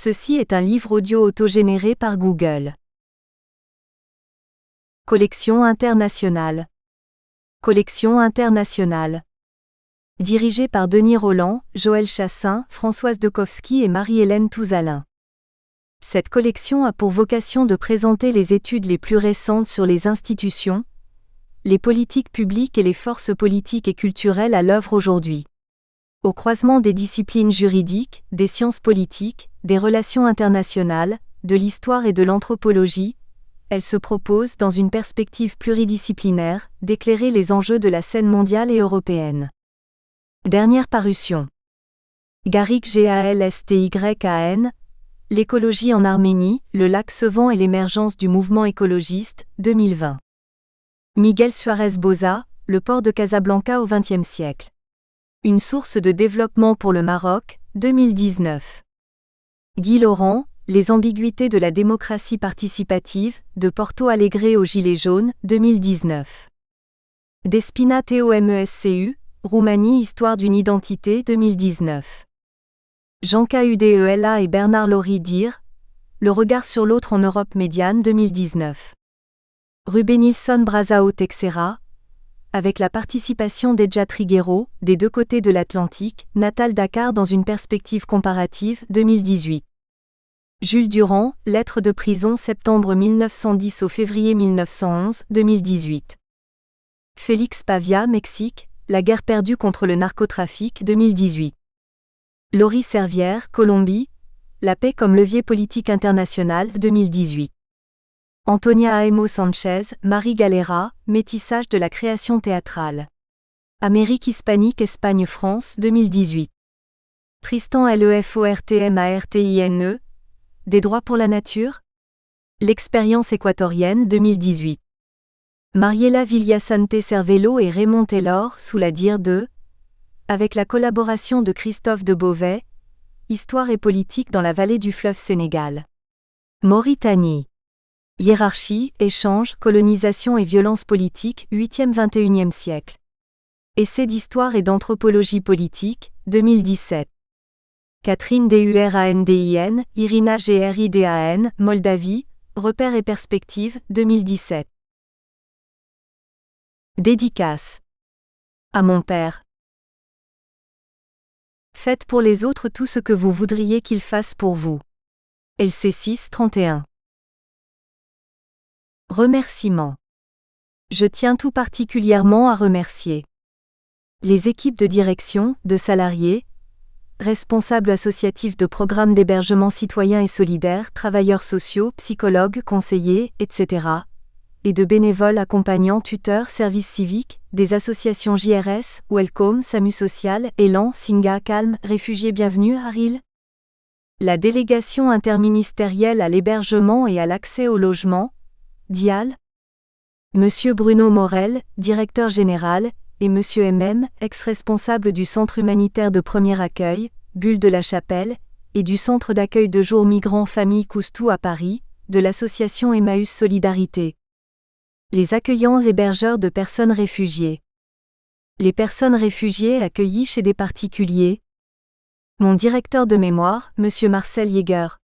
Ceci est un livre audio autogénéré par Google. Collection internationale. Collection internationale. Dirigée par Denis Rolland, Joël Chassin, Françoise Dekowski et Marie-Hélène Touzalin. Cette collection a pour vocation de présenter les études les plus récentes sur les institutions, les politiques publiques et les forces politiques et culturelles à l'œuvre aujourd'hui. Au croisement des disciplines juridiques, des sciences politiques, des relations internationales, de l'histoire et de l'anthropologie, elle se propose, dans une perspective pluridisciplinaire, d'éclairer les enjeux de la scène mondiale et européenne. Dernière parution. Garrick Galstyan, L'écologie en Arménie, le lac Sevan et l'émergence du mouvement écologiste, 2020. Miguel Suárez Boza, le port de Casablanca au XXe siècle. Une source de développement pour le Maroc, 2019. Guy Laurent, Les ambiguïtés de la démocratie participative, de Porto Alegre aux Gilets jaunes, 2019. Despina Tomescu, Roumanie Histoire d'une identité, 2019. Jean Kudela et Bernard Laurie dire, Le regard sur l'autre en Europe médiane, 2019. Rubenilson Brazao Texera, avec la participation d'Edja Triguero, des deux côtés de l'Atlantique, Natal Dakar dans une perspective comparative, 2018. Jules Durand, Lettres de prison septembre 1910 au février 1911, 2018. Félix Pavia, Mexique, La guerre perdue contre le narcotrafic, 2018. Laurie Servière, Colombie, La paix comme levier politique international, 2018. Antonia Aemo Sanchez, Marie Galera, Métissage de la création théâtrale. Amérique hispanique Espagne-France, 2018. Tristan Lefortmartine, Des droits pour la nature? L'expérience équatorienne, 2018. Mariela Villasante Cervello et Raymond Taylor, sous la dire de, avec la collaboration de Christophe de Beauvais, Histoire et politique dans la vallée du fleuve Sénégal. Mauritanie. Hiérarchie, échange, colonisation et violence politique, 8e-21e siècle. Essai d'histoire et d'anthropologie politique, 2017. Catherine Durandin, Irina Gridan, Moldavie, Repères et perspectives, 2017. Dédicace. À mon père. Faites pour les autres tout ce que vous voudriez qu'ils fassent pour vous. LC 6-31. Remerciements. Je tiens tout particulièrement à remercier les équipes de direction, de salariés, responsables associatifs de programmes d'hébergement citoyen et solidaire, travailleurs sociaux, psychologues, conseillers, etc., et de bénévoles accompagnants, tuteurs, services civiques, des associations JRS, Welcome, SAMU Social, Élan, Singa, Calme, Réfugiés Bienvenue, Aril. La délégation interministérielle à l'hébergement et à l'accès au logement, DIAL. Monsieur Bruno Morel, directeur général, et Monsieur MM, ex-responsable du Centre humanitaire de premier accueil, Bulle de la Chapelle, et du Centre d'accueil de jour migrants Famille Coustou à Paris, de l'association Emmaüs Solidarité. Les accueillants hébergeurs de personnes réfugiées. Les personnes réfugiées accueillies chez des particuliers. Mon directeur de mémoire, Monsieur Marcel Jäger.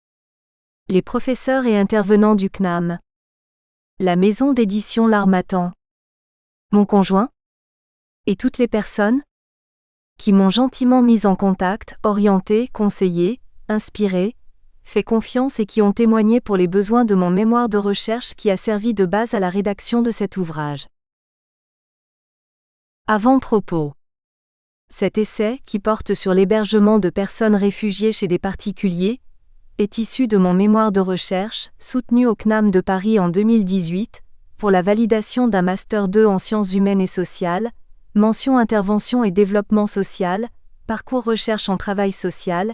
Les professeurs et intervenants du CNAM. La maison d'édition L'Harmattan. Mon conjoint. Et toutes les personnes qui m'ont gentiment mis en contact, orienté, conseillé, inspiré, fait confiance et qui ont témoigné pour les besoins de mon mémoire de recherche qui a servi de base à la rédaction de cet ouvrage. Avant-propos. Cet essai, qui porte sur l'hébergement de personnes réfugiées chez des particuliers, est issu de mon mémoire de recherche, soutenu au CNAM de Paris en 2018, pour la validation d'un Master 2 en sciences humaines et sociales, mention intervention et développement social, parcours recherche en travail social,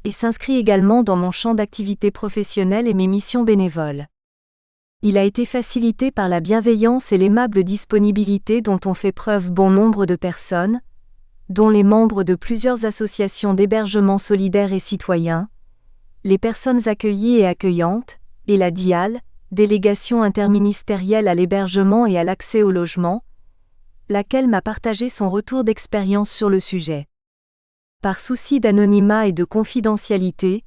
et s'inscrit également dans mon champ d'activité professionnelle et mes missions bénévoles. Il a été facilité par la bienveillance et l'aimable disponibilité dont ont fait preuve bon nombre de personnes, dont les membres de plusieurs associations d'hébergement solidaire et citoyen, les personnes accueillies et accueillantes, et la DIAL, Délégation interministérielle à l'hébergement et à l'accès au logement, laquelle m'a partagé son retour d'expérience sur le sujet. Par souci d'anonymat et de confidentialité,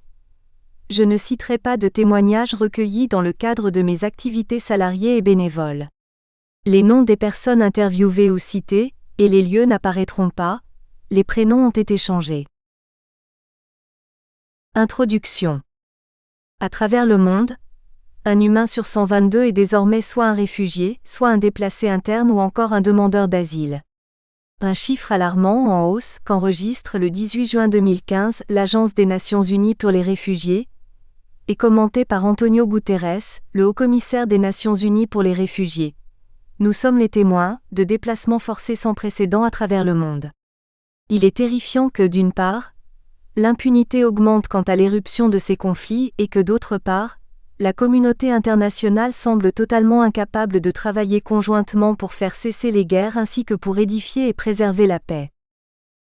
je ne citerai pas de témoignages recueillis dans le cadre de mes activités salariées et bénévoles. Les noms des personnes interviewées ou citées, et les lieux n'apparaîtront pas, les prénoms ont été changés. Introduction. À travers le monde, un humain sur 122 est désormais soit un réfugié, soit un déplacé interne ou encore un demandeur d'asile. Un chiffre alarmant en hausse qu'enregistre le 18 juin 2015 l'Agence des Nations Unies pour les réfugiés, est commenté par Antonio Guterres, le haut-commissaire des Nations Unies pour les réfugiés. Nous sommes les témoins de déplacements forcés sans précédent à travers le monde. Il est terrifiant que, d'une part, l'impunité augmente quant à l'éruption de ces conflits et que, d'autre part, la communauté internationale semble totalement incapable de travailler conjointement pour faire cesser les guerres ainsi que pour édifier et préserver la paix.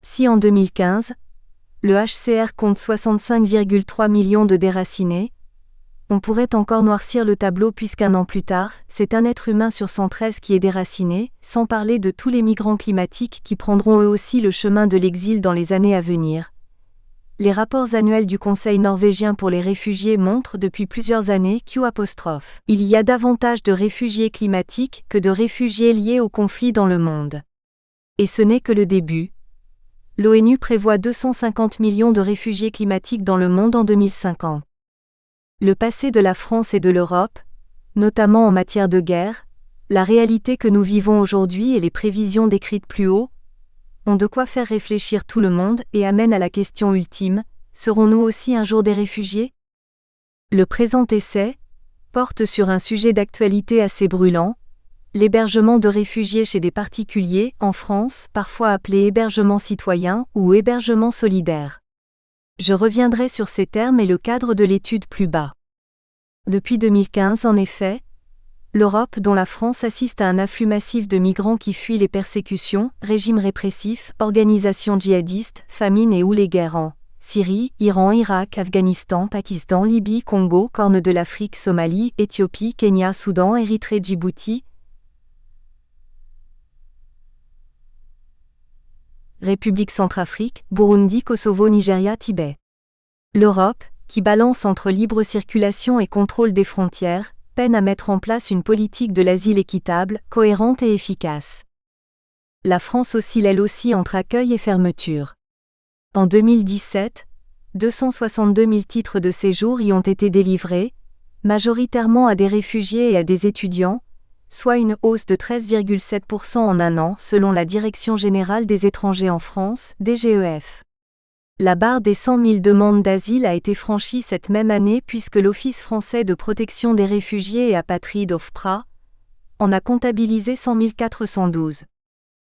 Si en 2015, le HCR compte 65,3 millions de déracinés, on pourrait encore noircir le tableau puisqu'un an plus tard, c'est un être humain sur 113 qui est déraciné, sans parler de tous les migrants climatiques qui prendront eux aussi le chemin de l'exil dans les années à venir. Les rapports annuels du Conseil norvégien pour les réfugiés montrent depuis plusieurs années qu'il y a davantage de réfugiés climatiques que de réfugiés liés aux conflits dans le monde. Et ce n'est que le début. L'ONU prévoit 250 millions de réfugiés climatiques dans le monde en 2050. Le passé de la France et de l'Europe, notamment en matière de guerre, la réalité que nous vivons aujourd'hui et les prévisions décrites plus haut, ont de quoi faire réfléchir tout le monde et amènent à la question ultime, serons-nous aussi un jour des réfugiés ? Le présent essai porte sur un sujet d'actualité assez brûlant, l'hébergement de réfugiés chez des particuliers en France, parfois appelé hébergement citoyen ou hébergement solidaire. Je reviendrai sur ces termes et le cadre de l'étude plus bas. Depuis 2015 en effet, l'Europe dont la France assiste à un afflux massif de migrants qui fuient les persécutions, régimes répressifs, organisations djihadistes, famines et ou les guerres en Syrie, Iran, Irak, Afghanistan, Pakistan, Libye, Congo, Corne de l'Afrique, Somalie, Éthiopie, Kenya, Soudan, Érythrée, Djibouti, République Centrafrique, Burundi, Kosovo, Nigeria, Tibet. L'Europe, qui balance entre libre circulation et contrôle des frontières, peine à mettre en place une politique de l'asile équitable, cohérente et efficace. La France oscille elle aussi entre accueil et fermeture. En 2017, 262 000 titres de séjour y ont été délivrés, majoritairement à des réfugiés et à des étudiants, soit une hausse de 13,7% en un an selon la Direction générale des étrangers en France, DGEF. La barre des 100 000 demandes d'asile a été franchie cette même année puisque l'Office français de protection des réfugiés et apatrides OFPRA en a comptabilisé 100 412.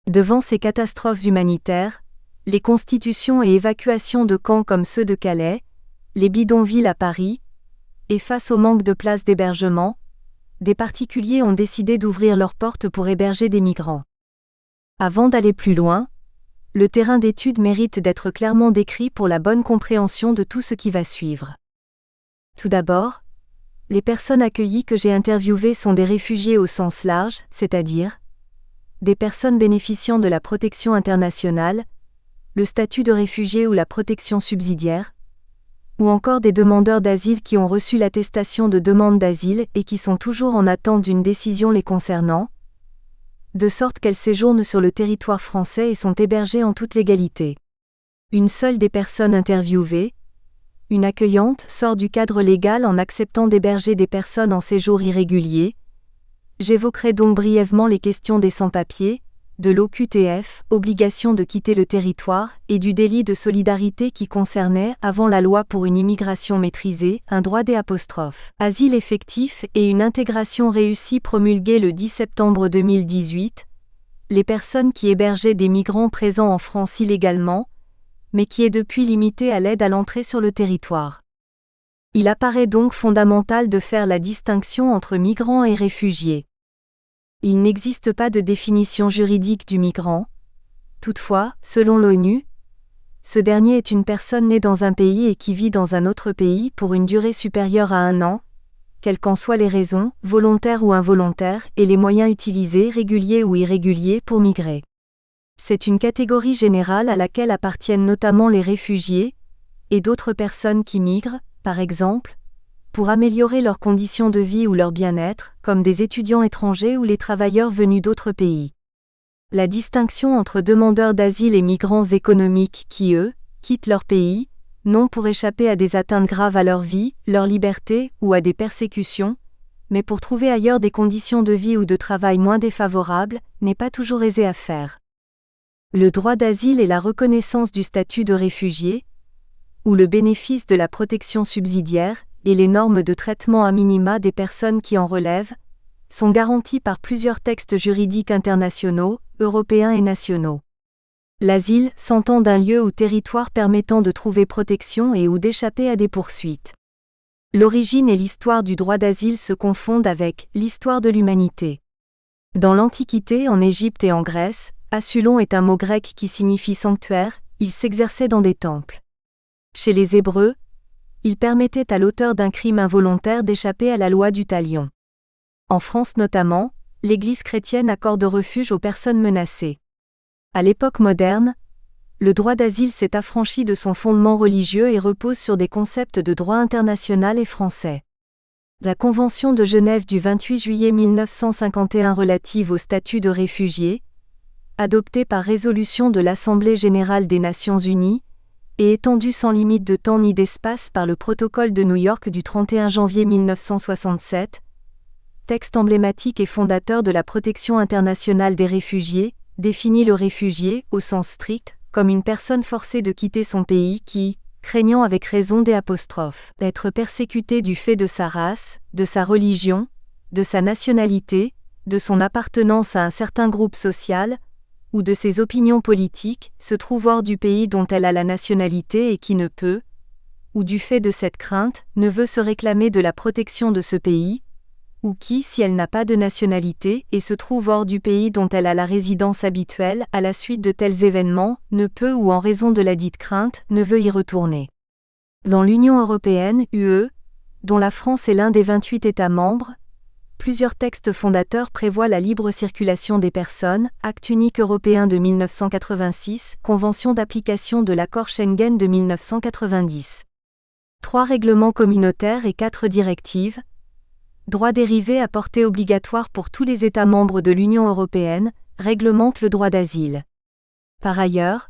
Devant ces catastrophes humanitaires, les constitutions et évacuations de camps comme ceux de Calais, les bidonvilles à Paris, et face au manque de places d'hébergement, des particuliers ont décidé d'ouvrir leurs portes pour héberger des migrants. Avant d'aller plus loin, le terrain d'étude mérite d'être clairement décrit pour la bonne compréhension de tout ce qui va suivre. Tout d'abord, les personnes accueillies que j'ai interviewées sont des réfugiés au sens large, c'est-à-dire des personnes bénéficiant de la protection internationale, le statut de réfugié ou la protection subsidiaire, ou encore des demandeurs d'asile qui ont reçu l'attestation de demande d'asile et qui sont toujours en attente d'une décision les concernant, de sorte qu'elles séjournent sur le territoire français et sont hébergées en toute légalité. Une seule des personnes interviewées, une accueillante, sort du cadre légal en acceptant d'héberger des personnes en séjour irrégulier. J'évoquerai donc brièvement les questions des sans-papiers, de l'OQTF, obligation de quitter le territoire, et du délit de solidarité qui concernait, avant la loi pour une immigration maîtrisée, un droit asile effectif et une intégration réussie promulguée le 10 septembre 2018, les personnes qui hébergeaient des migrants présents en France illégalement, mais qui est depuis limitée à l'aide à l'entrée sur le territoire. Il apparaît donc fondamental de faire la distinction entre migrants et réfugiés. Il n'existe pas de définition juridique du migrant. Toutefois, selon l'ONU, ce dernier est une personne née dans un pays et qui vit dans un autre pays pour une durée supérieure à 1 an, quelles qu'en soient les raisons, volontaires ou involontaires, et les moyens utilisés, réguliers ou irréguliers, pour migrer. C'est une catégorie générale à laquelle appartiennent notamment les réfugiés, et d'autres personnes qui migrent, par exemple, pour améliorer leurs conditions de vie ou leur bien-être, comme des étudiants étrangers ou les travailleurs venus d'autres pays. La distinction entre demandeurs d'asile et migrants économiques qui, eux, quittent leur pays, non pour échapper à des atteintes graves à leur vie, leur liberté ou à des persécutions, mais pour trouver ailleurs des conditions de vie ou de travail moins défavorables, n'est pas toujours aisée à faire. Le droit d'asile et la reconnaissance du statut de réfugié, ou le bénéfice de la protection subsidiaire, et les normes de traitement à minima des personnes qui en relèvent, sont garantis par plusieurs textes juridiques internationaux, européens et nationaux. L'asile s'entend d'un lieu ou territoire permettant de trouver protection et ou d'échapper à des poursuites. L'origine et l'histoire du droit d'asile se confondent avec l'histoire de l'humanité. Dans l'Antiquité, en Égypte et en Grèce, asylon est un mot grec qui signifie sanctuaire, il s'exerçait dans des temples. Chez les Hébreux, il permettait à l'auteur d'un crime involontaire d'échapper à la loi du talion. En France notamment, l'Église chrétienne accorde refuge aux personnes menacées. À l'époque moderne, le droit d'asile s'est affranchi de son fondement religieux et repose sur des concepts de droit international et français. La Convention de Genève du 28 juillet 1951 relative au statut de réfugié, adoptée par résolution de l'Assemblée générale des Nations unies, et étendue sans limite de temps ni d'espace par le protocole de New York du 31 janvier 1967, texte emblématique et fondateur de la protection internationale des réfugiés, définit le réfugié, au sens strict, comme une personne forcée de quitter son pays qui, craignant avec raison d'être persécuté du fait de sa race, de sa religion, de sa nationalité, de son appartenance à un certain groupe social, ou de ses opinions politiques, se trouve hors du pays dont elle a la nationalité et qui ne peut, ou du fait de cette crainte, ne veut se réclamer de la protection de ce pays, ou qui, si elle n'a pas de nationalité et se trouve hors du pays dont elle a la résidence habituelle à la suite de tels événements, ne peut ou en raison de la dite crainte, ne veut y retourner. Dans l'Union européenne, UE, dont la France est l'un des 28 États membres, plusieurs textes fondateurs prévoient la libre circulation des personnes, Acte unique européen de 1986, Convention d'application de l'accord Schengen de 1990. 3 règlements communautaires et 4 directives. Droit dérivé à portée obligatoire pour tous les États membres de l'Union européenne, réglemente le droit d'asile. Par ailleurs,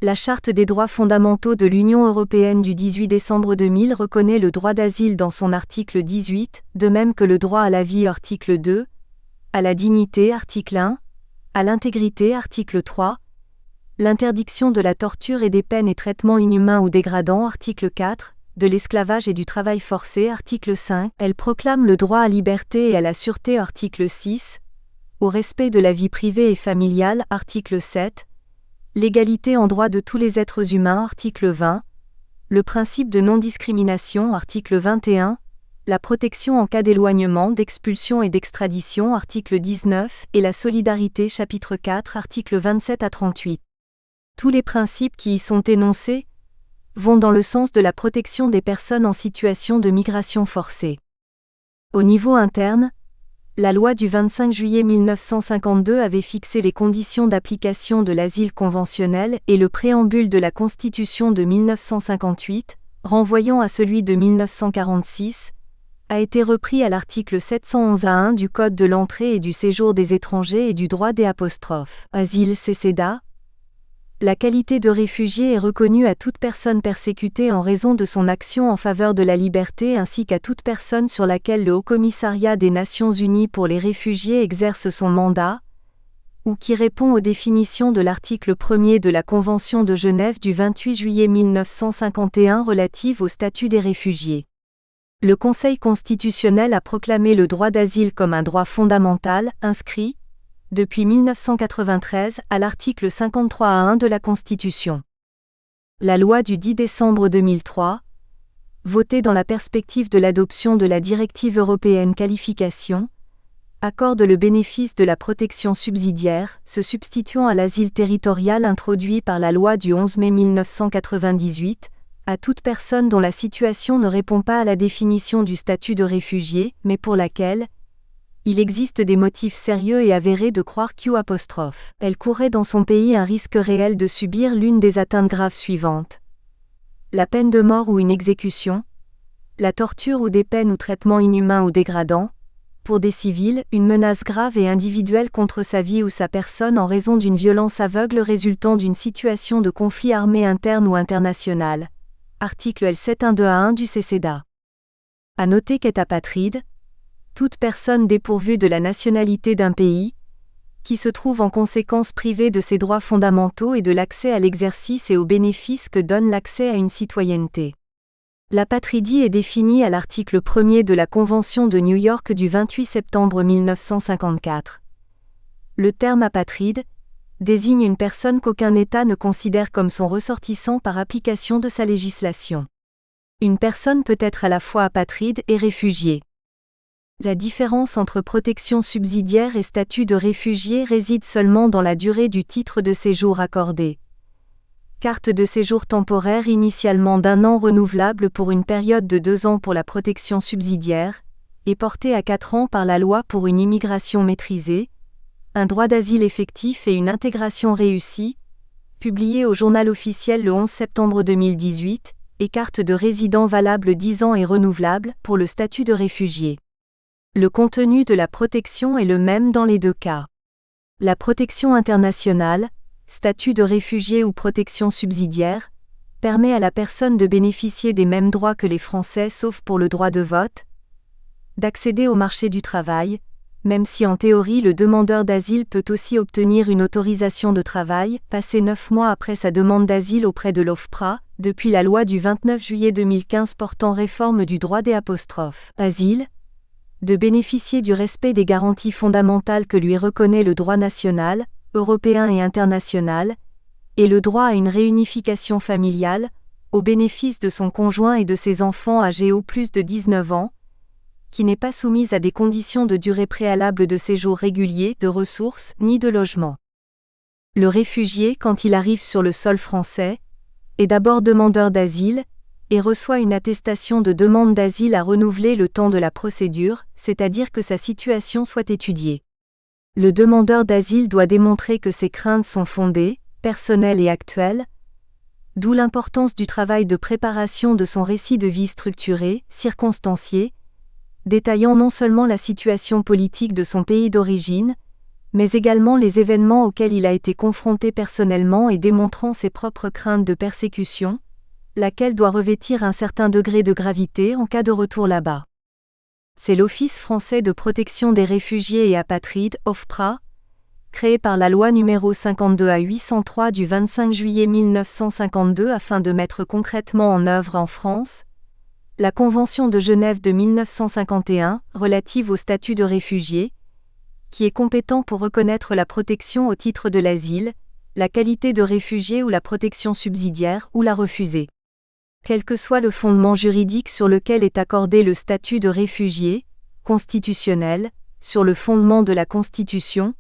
la Charte des droits fondamentaux de l'Union européenne du 18 décembre 2000 reconnaît le droit d'asile dans son article 18, de même que le droit à la vie article 2, à la dignité article 1, à l'intégrité article 3, l'interdiction de la torture et des peines et traitements inhumains ou dégradants article 4, de l'esclavage et du travail forcé article 5, elle proclame le droit à liberté et à la sûreté article 6, au respect de la vie privée et familiale article 7, l'égalité en droit de tous les êtres humains article 20, le principe de non-discrimination article 21, la protection en cas d'éloignement, d'expulsion et d'extradition article 19 et la solidarité chapitre 4 article 27 à 38. Tous les principes qui y sont énoncés vont dans le sens de la protection des personnes en situation de migration forcée. Au niveau interne, la loi du 25 juillet 1952 avait fixé les conditions d'application de l'asile conventionnel et le préambule de la Constitution de 1958, renvoyant à celui de 1946, a été repris à l'article 711-1 du Code de l'entrée et du séjour des étrangers et du droit des asile CCEDA. La qualité de réfugié est reconnue à toute personne persécutée en raison de son action en faveur de la liberté ainsi qu'à toute personne sur laquelle le Haut-Commissariat des Nations Unies pour les réfugiés exerce son mandat, ou qui répond aux définitions de l'article 1er de la Convention de Genève du 28 juillet 1951 relative au statut des réfugiés. Le Conseil constitutionnel a proclamé le droit d'asile comme un droit fondamental, inscrit, depuis 1993, à l'article 53A1 de la Constitution. La loi du 10 décembre 2003, votée dans la perspective de l'adoption de la directive européenne qualification, accorde le bénéfice de la protection subsidiaire, se substituant à l'asile territorial introduit par la loi du 11 mai 1998, à toute personne dont la situation ne répond pas à la définition du statut de réfugié, mais pour laquelle il existe des motifs sérieux et avérés de croire qu'elle courait dans son pays un risque réel de subir l'une des atteintes graves suivantes. La peine de mort ou une exécution, la torture ou des peines ou traitements inhumains ou dégradants, pour des civils, une menace grave et individuelle contre sa vie ou sa personne en raison d'une violence aveugle résultant d'une situation de conflit armé interne ou international. Article L712A1 du CCDA. À noter qu'est apatride toute personne dépourvue de la nationalité d'un pays, qui se trouve en conséquence privée de ses droits fondamentaux et de l'accès à l'exercice et aux bénéfices que donne l'accès à une citoyenneté. L'apatridie est définie à l'article 1er de la Convention de New York du 28 septembre 1954. Le terme apatride désigne une personne qu'aucun État ne considère comme son ressortissant par application de sa législation. Une personne peut être à la fois apatride et réfugiée. La différence entre protection subsidiaire et statut de réfugié réside seulement dans la durée du titre de séjour accordé. Carte de séjour temporaire initialement d'1 an renouvelable pour une période de 2 ans pour la protection subsidiaire, et portée à 4 ans par la loi pour une immigration maîtrisée, un droit d'asile effectif et une intégration réussie, publié au Journal officiel le 11 septembre 2018, et carte de résident valable 10 ans et renouvelable pour le statut de réfugié. Le contenu de la protection est le même dans les deux cas. La protection internationale, statut de réfugié ou protection subsidiaire, permet à la personne de bénéficier des mêmes droits que les Français sauf pour le droit de vote, d'accéder au marché du travail, même si en théorie le demandeur d'asile peut aussi obtenir une autorisation de travail, passé 9 mois après sa demande d'asile auprès de l'OFPRA, depuis la loi du 29 juillet 2015 portant réforme du droit des asile, de bénéficier du respect des garanties fondamentales que lui reconnaît le droit national, européen et international, et le droit à une réunification familiale, au bénéfice de son conjoint et de ses enfants âgés au plus de 19 ans, qui n'est pas soumise à des conditions de durée préalable de séjour régulier, de ressources, ni de logement. Le réfugié, quand il arrive sur le sol français, est d'abord demandeur d'asile, et reçoit une attestation de demande d'asile à renouveler le temps de la procédure, c'est-à-dire que sa situation soit étudiée. Le demandeur d'asile doit démontrer que ses craintes sont fondées, personnelles et actuelles, d'où l'importance du travail de préparation de son récit de vie structuré, circonstancié, détaillant non seulement la situation politique de son pays d'origine, mais également les événements auxquels il a été confronté personnellement et démontrant ses propres craintes de persécution, laquelle doit revêtir un certain degré de gravité en cas de retour là-bas. C'est l'Office français de protection des réfugiés et apatrides, OFPRA, créé par la loi numéro 52A803 du 25 juillet 1952 afin de mettre concrètement en œuvre en France la Convention de Genève de 1951 relative au statut de réfugié, qui est compétent pour reconnaître la protection au titre de l'asile, la qualité de réfugié ou la protection subsidiaire ou la refuser. Quel que soit le fondement juridique sur lequel est accordé le statut de réfugié, constitutionnel, sur le fondement de la Constitution,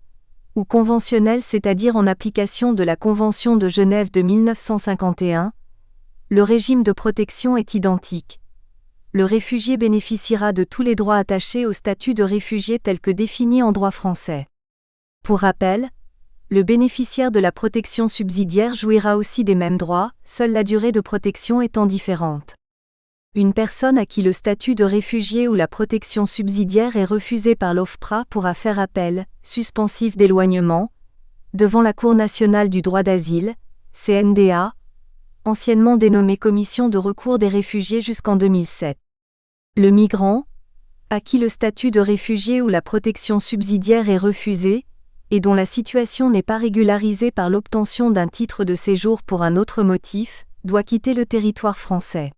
ou conventionnel, c'est-à-dire en application de la Convention de Genève de 1951, le régime de protection est identique. Le réfugié bénéficiera de tous les droits attachés au statut de réfugié tel que défini en droit français. Pour rappel, le bénéficiaire de la protection subsidiaire jouira aussi des mêmes droits, seule la durée de protection étant différente. Une personne à qui le statut de réfugié ou la protection subsidiaire est refusé par l'OFPRA pourra faire appel, suspensif d'éloignement, devant la Cour nationale du droit d'asile, CNDA, anciennement dénommée Commission de recours des réfugiés jusqu'en 2007. Le migrant, à qui le statut de réfugié ou la protection subsidiaire est refusé, et dont la situation n'est pas régularisée par l'obtention d'un titre de séjour pour un autre motif, doit quitter le territoire français.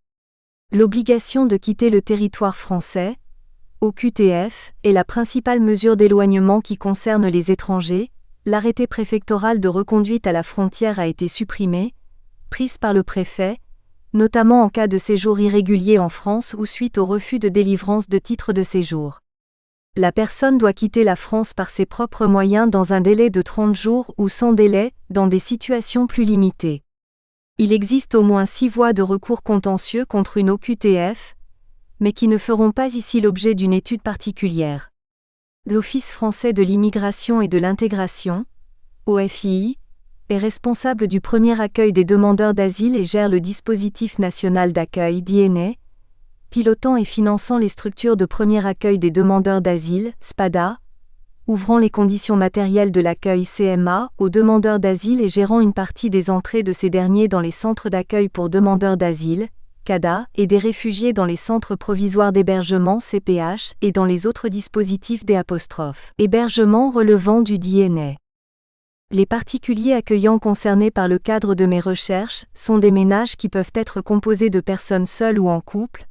L'obligation de quitter le territoire français, OQTF, est la principale mesure d'éloignement qui concerne les étrangers. L'arrêté préfectoral de reconduite à la frontière a été supprimé, prise par le préfet, notamment en cas de séjour irrégulier en France ou suite au refus de délivrance de titre de séjour. La personne doit quitter la France par ses propres moyens dans un délai de 30 jours ou sans délai, dans des situations plus limitées. Il existe au moins 6 voies de recours contentieux contre une OQTF, mais qui ne feront pas ici l'objet d'une étude particulière. L'Office français de l'immigration et de l'intégration, OFII, est responsable du premier accueil des demandeurs d'asile et gère le dispositif national d'accueil DNA, pilotant et finançant les structures de premier accueil des demandeurs d'asile, SPADA, ouvrant les conditions matérielles de l'accueil CMA aux demandeurs d'asile et gérant une partie des entrées de ces derniers dans les centres d'accueil pour demandeurs d'asile, CADA, et des réfugiés dans les centres provisoires d'hébergement CPH et dans les autres dispositifs des hébergements relevant du DNA. Les particuliers accueillants concernés par le cadre de mes recherches sont des ménages qui peuvent être composés de personnes seules ou en couple,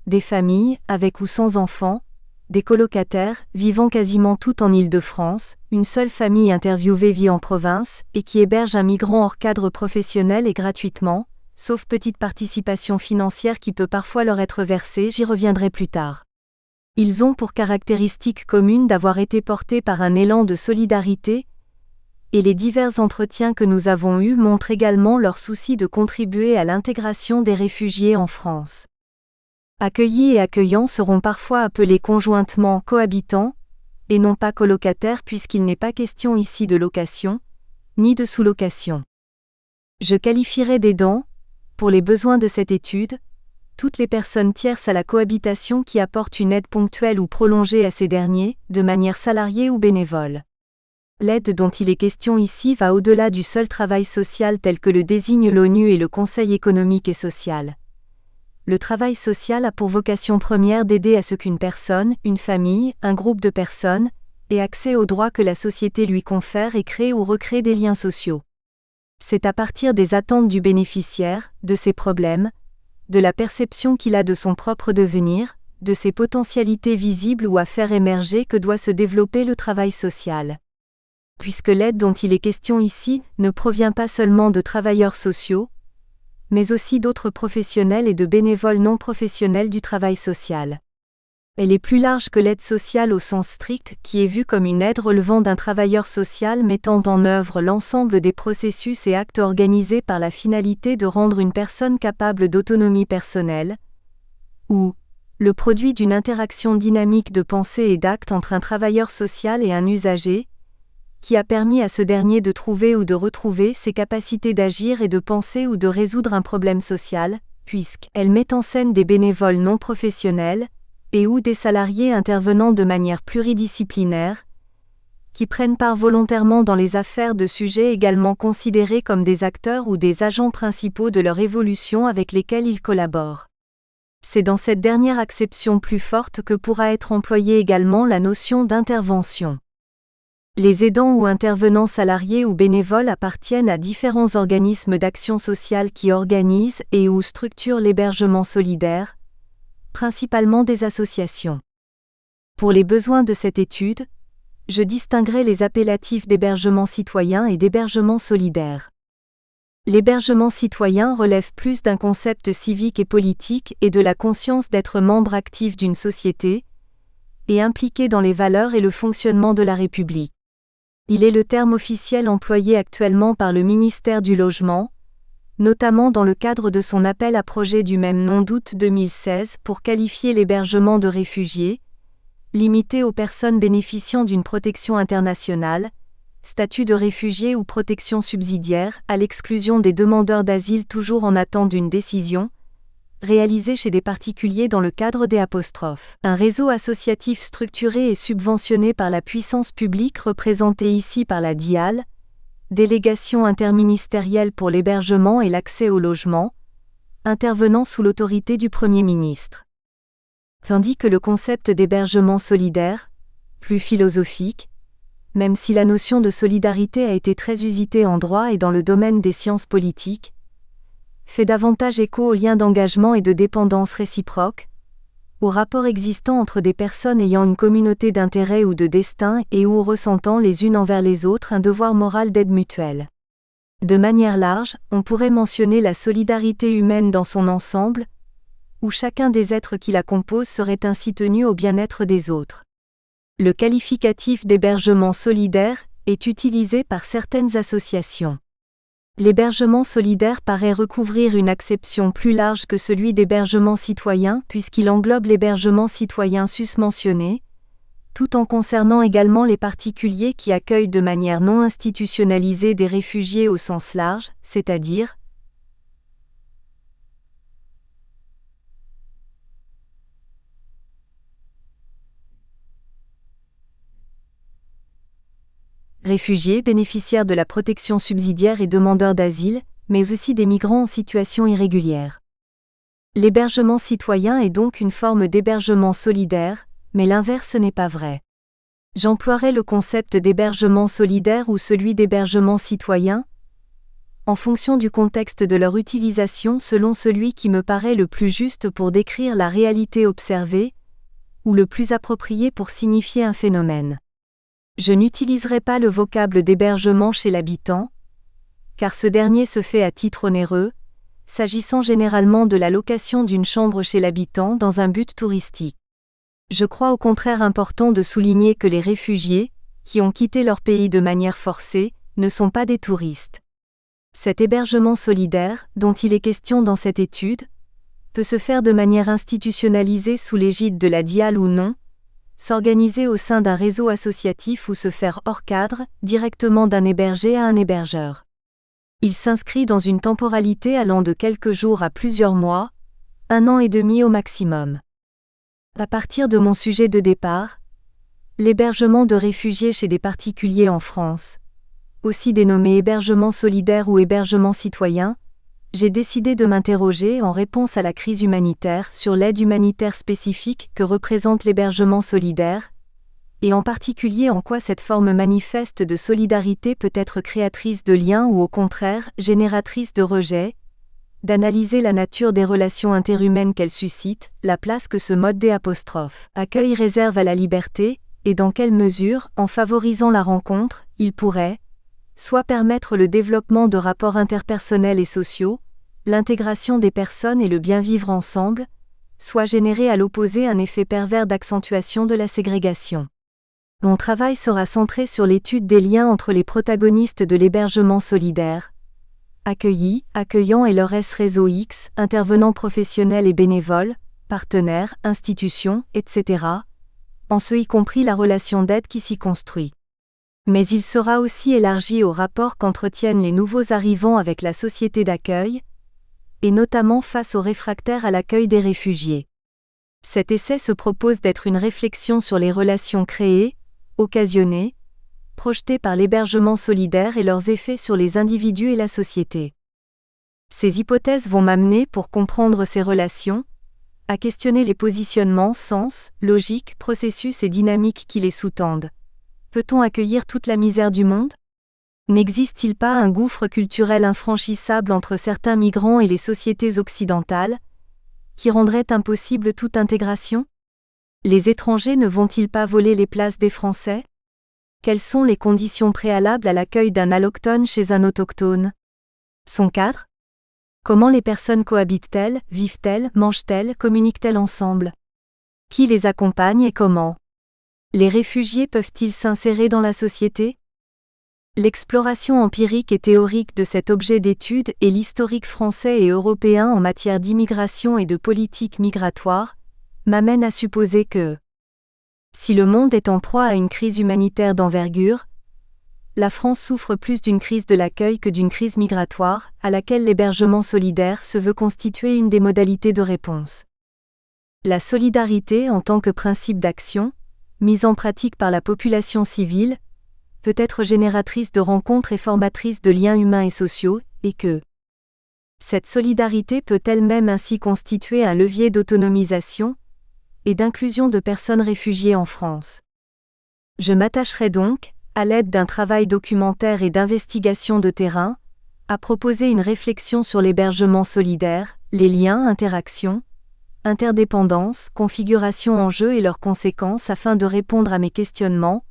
des familles, avec ou sans enfants, des colocataires, vivant quasiment toutes en Île-de-France, une seule famille interviewée vit en province, et qui héberge un migrant hors cadre professionnel et gratuitement, sauf petite participation financière qui peut parfois leur être versée, j'y reviendrai plus tard. Ils ont pour caractéristique commune d'avoir été portés par un élan de solidarité, et les divers entretiens que nous avons eus montrent également leur souci de contribuer à l'intégration des réfugiés en France. Accueillis et accueillants seront parfois appelés conjointement cohabitants, et non pas colocataires puisqu'il n'est pas question ici de location, ni de sous-location. Je qualifierai d'aidants, pour les besoins de cette étude, toutes les personnes tierces à la cohabitation qui apportent une aide ponctuelle ou prolongée à ces derniers, de manière salariée ou bénévole. L'aide dont il est question ici va au-delà du seul travail social tel que le désigne l'ONU et le Conseil économique et social. Le travail social a pour vocation première d'aider à ce qu'une personne, une famille, un groupe de personnes, ait accès aux droits que la société lui confère et crée ou recrée des liens sociaux. C'est à partir des attentes du bénéficiaire, de ses problèmes, de la perception qu'il a de son propre devenir, de ses potentialités visibles ou à faire émerger que doit se développer le travail social. Puisque l'aide dont il est question ici ne provient pas seulement de travailleurs sociaux, mais aussi d'autres professionnels et de bénévoles non professionnels du travail social. Elle est plus large que l'aide sociale au sens strict, qui est vue comme une aide relevant d'un travailleur social mettant en œuvre l'ensemble des processus et actes organisés par la finalité de rendre une personne capable d'autonomie personnelle, ou le produit d'une interaction dynamique de pensée et d'acte entre un travailleur social et un usager, qui a permis à ce dernier de trouver ou de retrouver ses capacités d'agir et de penser ou de résoudre un problème social, puisqu'elle met en scène des bénévoles non professionnels, et ou des salariés intervenant de manière pluridisciplinaire, qui prennent part volontairement dans les affaires de sujets également considérés comme des acteurs ou des agents principaux de leur évolution avec lesquels ils collaborent. C'est dans cette dernière acception plus forte que pourra être employée également la notion d'intervention. Les aidants ou intervenants salariés ou bénévoles appartiennent à différents organismes d'action sociale qui organisent et ou structurent l'hébergement solidaire, principalement des associations. Pour les besoins de cette étude, je distinguerai les appellatifs d'hébergement citoyen et d'hébergement solidaire. L'hébergement citoyen relève plus d'un concept civique et politique et de la conscience d'être membre actif d'une société, et impliqué dans les valeurs et le fonctionnement de la République. Il est le terme officiel employé actuellement par le ministère du Logement, notamment dans le cadre de son appel à projet du même nom d'août 2016 pour qualifier l'hébergement de réfugiés, limité aux personnes bénéficiant d'une protection internationale, statut de réfugié ou protection subsidiaire, à l'exclusion des demandeurs d'asile toujours en attente d'une décision, réalisé chez des particuliers dans le cadre des Un réseau associatif structuré et subventionné par la puissance publique représenté ici par la DIAL, Délégation interministérielle pour l'hébergement et l'accès au logement, intervenant sous l'autorité du Premier ministre. Tandis que le concept d'hébergement solidaire, plus philosophique, même si la notion de solidarité a été très usitée en droit et dans le domaine des sciences politiques, fait davantage écho aux liens d'engagement et de dépendance réciproque, aux rapports existants entre des personnes ayant une communauté d'intérêts ou de destin et ou ressentant les unes envers les autres un devoir moral d'aide mutuelle. De manière large, on pourrait mentionner la solidarité humaine dans son ensemble, où chacun des êtres qui la composent serait ainsi tenu au bien-être des autres. Le qualificatif d'hébergement solidaire est utilisé par certaines associations. L'hébergement solidaire paraît recouvrir une acception plus large que celui d'hébergement citoyen puisqu'il englobe l'hébergement citoyen susmentionné, tout en concernant également les particuliers qui accueillent de manière non institutionnalisée des réfugiés au sens large, c'est-à-dire réfugiés bénéficiaires de la protection subsidiaire et demandeurs d'asile, mais aussi des migrants en situation irrégulière. L'hébergement citoyen est donc une forme d'hébergement solidaire, mais l'inverse n'est pas vrai. J'emploierai le concept d'hébergement solidaire ou celui d'hébergement citoyen, en fonction du contexte de leur utilisation selon celui qui me paraît le plus juste pour décrire la réalité observée, ou le plus approprié pour signifier un phénomène. Je n'utiliserai pas le vocable d'hébergement chez l'habitant, car ce dernier se fait à titre onéreux, s'agissant généralement de la location d'une chambre chez l'habitant dans un but touristique. Je crois au contraire important de souligner que les réfugiés, qui ont quitté leur pays de manière forcée, ne sont pas des touristes. Cet hébergement solidaire, dont il est question dans cette étude, peut se faire de manière institutionnalisée sous l'égide de la DIAL ou non, s'organiser au sein d'un réseau associatif ou se faire hors cadre, directement d'un hébergé à un hébergeur. Il s'inscrit dans une temporalité allant de quelques jours à plusieurs mois, 1 an et demi au maximum. À partir de mon sujet de départ, l'hébergement de réfugiés chez des particuliers en France, aussi dénommé hébergement solidaire ou hébergement citoyen, j'ai décidé de m'interroger en réponse à la crise humanitaire sur l'aide humanitaire spécifique que représente l'hébergement solidaire, et en particulier en quoi cette forme manifeste de solidarité peut être créatrice de liens ou au contraire génératrice de rejet, d'analyser la nature des relations interhumaines qu'elle suscite, la place que ce mode d'accueil réserve à la liberté, et dans quelle mesure, en favorisant la rencontre, il pourrait, soit permettre le développement de rapports interpersonnels et sociaux, l'intégration des personnes et le bien-vivre ensemble, soit générer à l'opposé un effet pervers d'accentuation de la ségrégation. Mon travail sera centré sur l'étude des liens entre les protagonistes de l'hébergement solidaire, accueillis, accueillants et leur réseau X, intervenants professionnels et bénévoles, partenaires, institutions, etc., en ce y compris la relation d'aide qui s'y construit. Mais il sera aussi élargi au rapport qu'entretiennent les nouveaux arrivants avec la société d'accueil, et notamment face aux réfractaires à l'accueil des réfugiés. Cet essai se propose d'être une réflexion sur les relations créées, occasionnées, projetées par l'hébergement solidaire et leurs effets sur les individus et la société. Ces hypothèses vont m'amener, pour comprendre ces relations, à questionner les positionnements, sens, logiques, processus et dynamiques qui les sous-tendent. Peut-on accueillir toute la misère du monde ? N'existe-t-il pas un gouffre culturel infranchissable entre certains migrants et les sociétés occidentales, qui rendrait impossible toute intégration ? Les étrangers ne vont-ils pas voler les places des Français ? Quelles sont les conditions préalables à l'accueil d'un allochtone chez un autochtone ? Son cadre ? Comment les personnes cohabitent-elles, vivent-elles, mangent-elles, communiquent-elles ensemble ? Qui les accompagne et comment ? Les réfugiés peuvent-ils s'insérer dans la société ? L'exploration empirique et théorique de cet objet d'étude et l'historique français et européen en matière d'immigration et de politique migratoire m'amènent à supposer que, si le monde est en proie à une crise humanitaire d'envergure, la France souffre plus d'une crise de l'accueil que d'une crise migratoire, à laquelle l'hébergement solidaire se veut constituer une des modalités de réponse. La solidarité en tant que principe d'action, mise en pratique par la population civile, peut être génératrice de rencontres et formatrice de liens humains et sociaux, et que cette solidarité peut elle-même ainsi constituer un levier d'autonomisation et d'inclusion de personnes réfugiées en France. Je m'attacherai donc, à l'aide d'un travail documentaire et d'investigation de terrain, à proposer une réflexion sur l'hébergement solidaire, les liens, interactions, interdépendances, configurations en jeu et leurs conséquences afin de répondre à mes questionnements,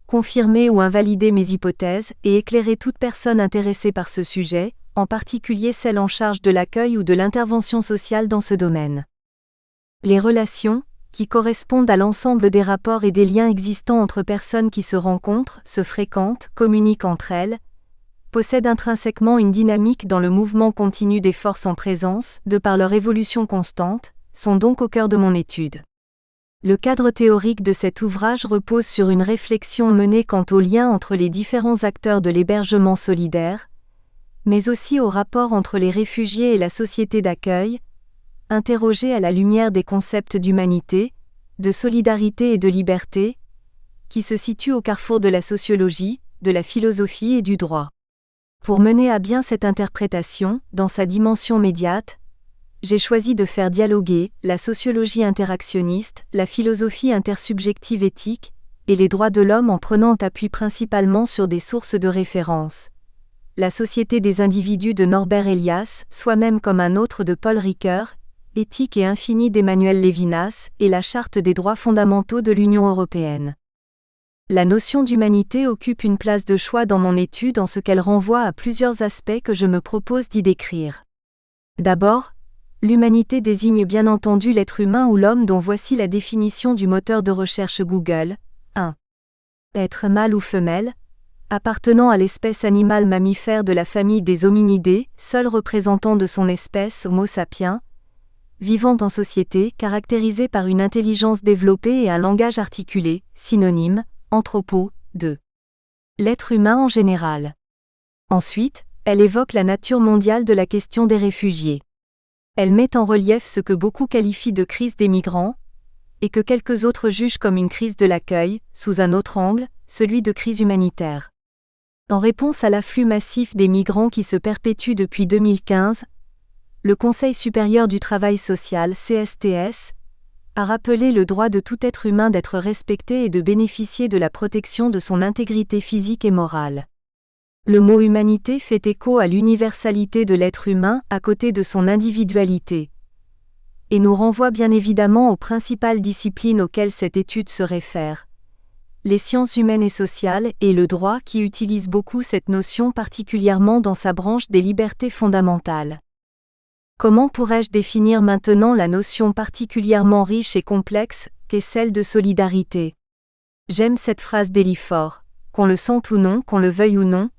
confirmer ou invalider mes hypothèses et éclairer toute personne intéressée par ce sujet, en particulier celle en charge de l'accueil ou de l'intervention sociale dans ce domaine. Les relations, qui correspondent à l'ensemble des rapports et des liens existants entre personnes qui se rencontrent, se fréquentent, communiquent entre elles, possèdent intrinsèquement une dynamique dans le mouvement continu des forces en présence, de par leur évolution constante, sont donc au cœur de mon étude. Le cadre théorique de cet ouvrage repose sur une réflexion menée quant aux liens entre les différents acteurs de l'hébergement solidaire, mais aussi au rapport entre les réfugiés et la société d'accueil, interrogé à la lumière des concepts d'humanité, de solidarité et de liberté, qui se situent au carrefour de la sociologie, de la philosophie et du droit. Pour mener à bien cette interprétation, dans sa dimension médiate, j'ai choisi de faire dialoguer la sociologie interactionniste, la philosophie intersubjective éthique, et les droits de l'homme en prenant appui principalement sur des sources de référence. La Société des individus de Norbert Elias, Soi-même comme un autre de Paul Ricoeur, Éthique et infinie d'Emmanuel Lévinas, et la Charte des droits fondamentaux de l'Union européenne. La notion d'humanité occupe une place de choix dans mon étude en ce qu'elle renvoie à plusieurs aspects que je me propose d'y décrire. D'abord, l'humanité désigne bien entendu l'être humain ou l'homme dont voici la définition du moteur de recherche Google. 1. Être mâle ou femelle, appartenant à l'espèce animale mammifère de la famille des hominidés, seul représentant de son espèce Homo sapiens, vivant en société, caractérisée par une intelligence développée et un langage articulé, synonyme, anthropo. 2. L'être humain en général. Ensuite, elle évoque la nature mondiale de la question des réfugiés. Elle met en relief ce que beaucoup qualifient de crise des migrants, et que quelques autres jugent comme une crise de l'accueil, sous un autre angle, celui de crise humanitaire. En réponse à l'afflux massif des migrants qui se perpétue depuis 2015, le Conseil supérieur du travail social, CSTS, a rappelé le droit de tout être humain d'être respecté et de bénéficier de la protection de son intégrité physique et morale. Le mot humanité fait écho à l'universalité de l'être humain à côté de son individualité, et nous renvoie bien évidemment aux principales disciplines auxquelles cette étude se réfère, les sciences humaines et sociales et le droit qui utilise beaucoup cette notion particulièrement dans sa branche des libertés fondamentales. Comment pourrais-je définir maintenant la notion particulièrement riche et complexe qu'est celle de solidarité? J'aime cette phrase d'Élie Faure, qu'on le sente ou non, qu'on le veuille ou non,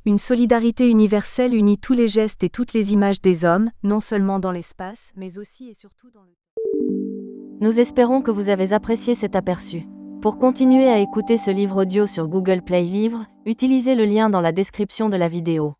une solidarité universelle unit tous les gestes et toutes les images des hommes, non seulement dans l'espace, mais aussi et surtout dans le temps. Nous espérons que vous avez apprécié cet aperçu. Pour continuer à écouter ce livre audio sur Google Play Livres, utilisez le lien dans la description de la vidéo.